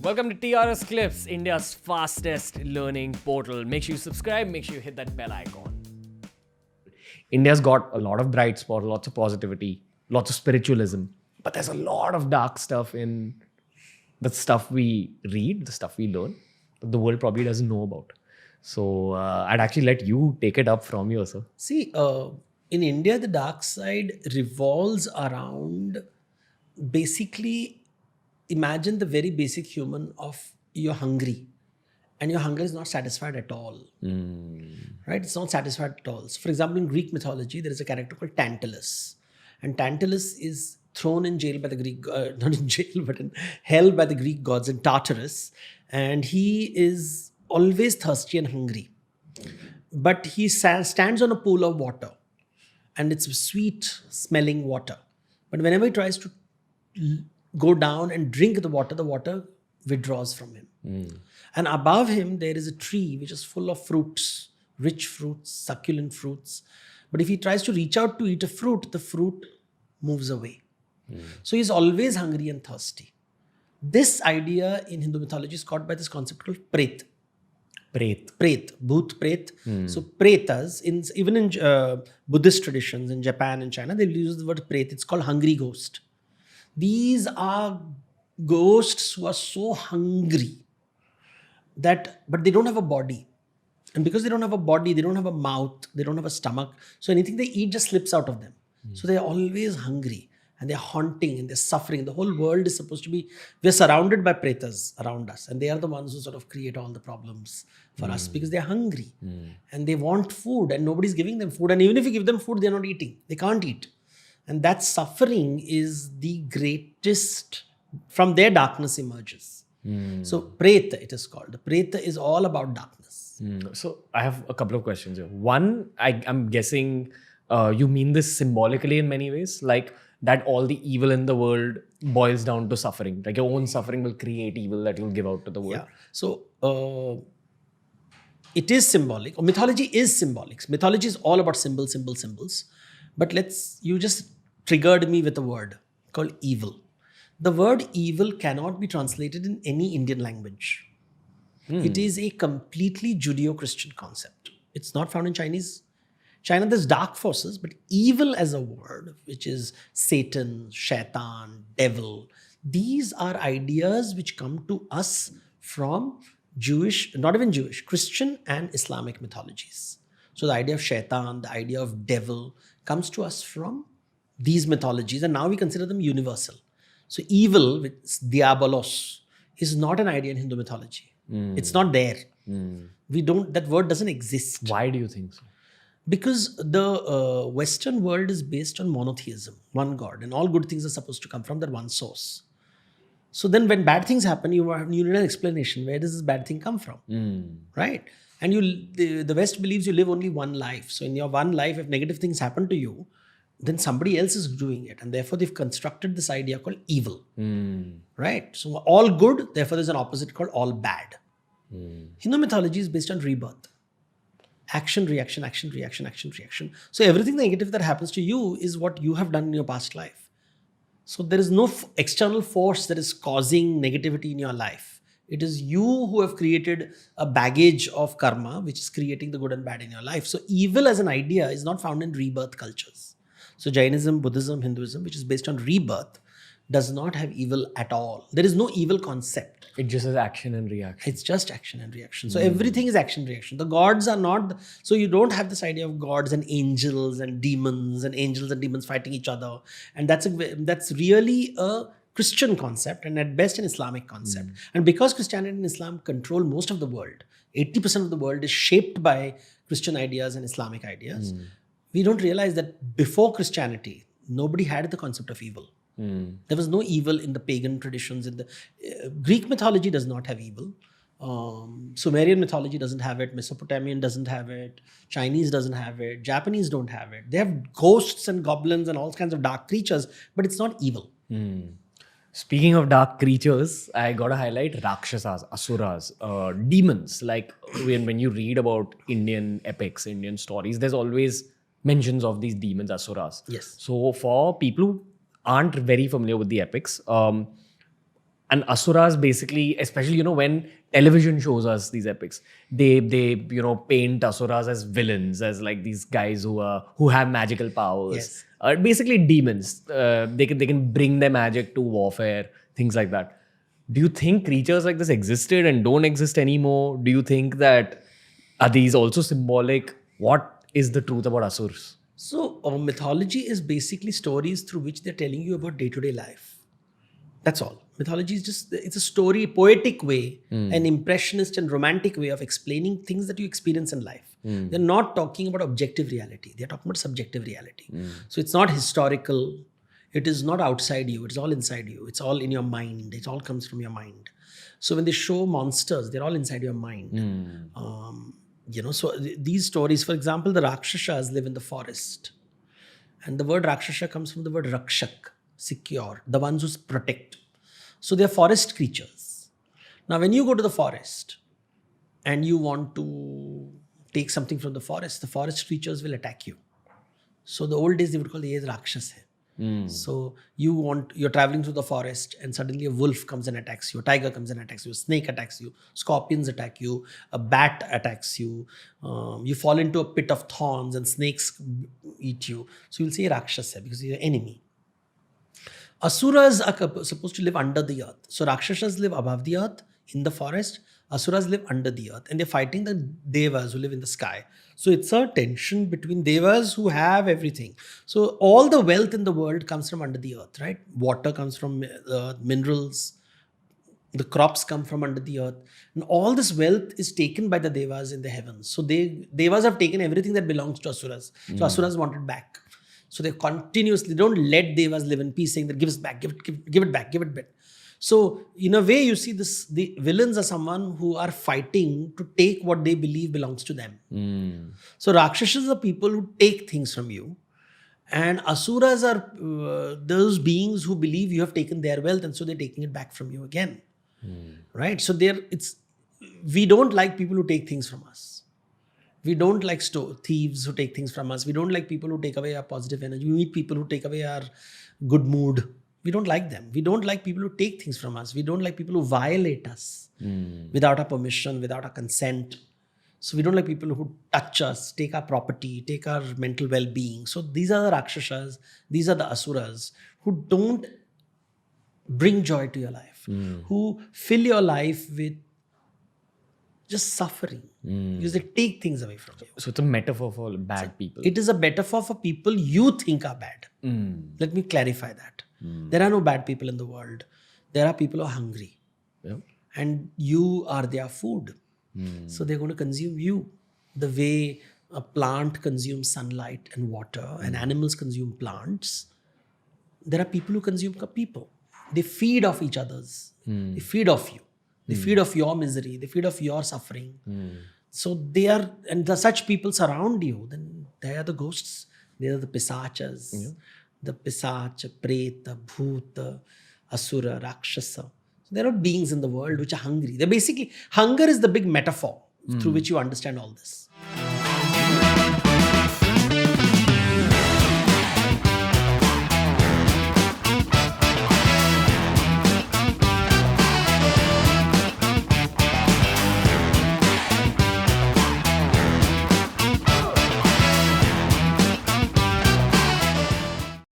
Welcome to TRS Clips, India's fastest learning portal. Make sure you subscribe, make sure you hit that bell icon. India's got a lot of bright spots, lots of positivity, lots of spiritualism, but there's a lot of dark stuff in the stuff we read, the stuff we learn, that the world probably doesn't know about. So I'd actually let you take it up from here, sir. See, in India, the dark side revolves around basically imagine the very basic human of you're hungry and your hunger is not satisfied at all. Right? It's not satisfied at all. So, for example, in Greek mythology, there is a character called Tantalus. And Tantalus is thrown in jail by the Greek, not in jail, but in hell by the Greek gods in Tartarus. And he is always thirsty and hungry. But he stands on a pool of water and it's sweet smelling water. But whenever he tries to go down and drink the water withdraws from him. And above him, there is a tree which is full of fruits, rich fruits, succulent fruits. But if he tries to reach out to eat a fruit, the fruit moves away. So he's always hungry and thirsty. This idea in Hindu mythology is caught by this concept called Pret. Bhoot, Pret. So Pretas, even in Buddhist traditions in Japan and China, they'll use the word Pret. It's called hungry ghost. These are ghosts who are so hungry but they don't have a body. And because they don't have a body, they don't have a mouth, they don't have a stomach. So anything they eat just slips out of them. So they're always hungry and they're haunting and they're suffering. The whole world is supposed to be, we're surrounded by pretas around us. And they are the ones who sort of create all the problems for us because they're hungry and they want food and nobody's giving them food. And even if you give them food, they're not eating. They can't eat. And that suffering is the greatest, from their darkness emerges. So Preta it is called. The Preta is all about darkness. So I have a couple of questions here. One, I'm guessing you mean this symbolically in many ways, like that all the evil in the world boils down to suffering. Like your own suffering will create evil that you'll give out to the world. Yeah. So it is symbolic. Or mythology is symbolic. Mythology is all about symbols. But you just triggered me with a word called evil. The word evil cannot be translated in any Indian language. It is a completely Judeo-Christian concept. It's not found in Chinese. China, there's dark forces, but evil as a word, which is Satan, Shaitan, devil, these are ideas which come to us from Christian and Islamic mythologies. So the idea of Shaitan, the idea of devil comes to us from these mythologies, and now we consider them universal. So evil, with diabolos, is not an idea in Hindu mythology. It's not there. That word doesn't exist. Why do you think so? Because the Western world is based on monotheism, one God, and all good things are supposed to come from that one source. So then when bad things happen, you need an explanation. Where does this bad thing come from? Right? And the West believes you live only one life. So in your one life, if negative things happen to you, then somebody else is doing it. And therefore, they've constructed this idea called evil. Right? So all good, therefore there's an opposite called all bad. Hindu mythology is based on rebirth. Action, reaction, action, reaction, action, reaction. So everything negative that happens to you is what you have done in your past life. So there is no external force that is causing negativity in your life. It is you who have created a baggage of karma, which is creating the good and bad in your life. So evil as an idea is not found in rebirth cultures. So Jainism, Buddhism, Hinduism, which is based on rebirth, does not have evil at all. There is no evil concept. It just is action and reaction. It's just action and reaction. So everything is action reaction. The gods are not. So you don't have this idea of gods and angels and angels and demons fighting each other. And that's really a Christian concept and at best an Islamic concept. And because Christianity and Islam control most of the world, 80% of the world is shaped by Christian ideas and Islamic ideas. We don't realize that before Christianity, nobody had the concept of evil. There was no evil in the pagan traditions. In the Greek mythology does not have evil. Sumerian mythology doesn't have it. Mesopotamian doesn't have it. Chinese doesn't have it. Japanese don't have it. They have ghosts and goblins and all kinds of dark creatures, but it's not evil. Speaking of dark creatures, I got to highlight Rakshasas, Asuras, demons. Like when you read about Indian epics, Indian stories, there's always mentions of these demons, Asuras. Yes. So for people who aren't very familiar with the epics, And asuras basically, especially, when television shows us these epics, they paint asuras as villains, as like these guys who have magical powers. Yes. Basically demons. They can bring their magic to warfare, things like that. Do you think creatures like this existed and don't exist anymore? Do you think that are these also symbolic? What is the truth about asurs? So, mythology is basically stories through which they're telling you about day-to-day life. That's all. Mythology is just, it's a story, poetic way, an impressionist and romantic way of explaining things that you experience in life. They're not talking about objective reality. They're talking about subjective reality. So it's not historical. It is not outside you. It's all inside you. It's all in your mind. It all comes from your mind. So when they show monsters, they're all inside your mind. So these stories, for example, the Rakshasas live in the forest. And the word Rakshasa comes from the word Rakshak, secure, the ones who protect. So they're forest creatures. Now, when you go to the forest and you want to take something from the forest creatures will attack you. So the old days, they would call the Rakshas. So you're traveling through the forest and suddenly a wolf comes and attacks you, a tiger comes and attacks you, a snake attacks you, scorpions attack you, a bat attacks you, you fall into a pit of thorns and snakes eat you. So you'll say Rakshasa because you're an enemy. Asuras are supposed to live under the earth. So Rakshasas live above the earth in the forest. Asuras live under the earth and they're fighting the devas who live in the sky. So it's a tension between devas who have everything. So all the wealth in the world comes from under the earth, right? Water comes from minerals. The crops come from under the earth. And all this wealth is taken by the devas in the heavens. So devas have taken everything that belongs to asuras. So asuras want it back. So they continuously don't let devas live in peace, saying that give us back, give it back, give it back. So in a way, you see this: the villains are someone who are fighting to take what they believe belongs to them. So Rakshasas are people who take things from you, and asuras are those beings who believe you have taken their wealth, and so they're taking it back from you again. Right? So we don't like people who take things from us. We don't like thieves who take things from us. We don't like people who take away our positive energy. We meet people who take away our good mood. We don't like them. We don't like people who take things from us. We don't like people who violate us without our permission, without our consent. So we don't like people who touch us, take our property, take our mental well-being. So these are the Rakshasas. These are the Asuras who don't bring joy to your life, who fill your life with just suffering because they take things away from you. So it's a metaphor for bad people. It is a metaphor for people you think are bad. Let me clarify that. There are no bad people in the world. There are people who are hungry. Yeah. And you are their food. So they're going to consume you. The way a plant consumes sunlight and water and animals consume plants, there are people who consume people. They feed off each other's. They feed off you. They feed off your misery. They feed off your suffering. So such people surround you. Then they are the ghosts. They are the pisachas. The pisacha, preta, bhuta, asura, rakshasa. So there are beings in the world which are hungry. They're basically, hunger is the big metaphor through which you understand all this.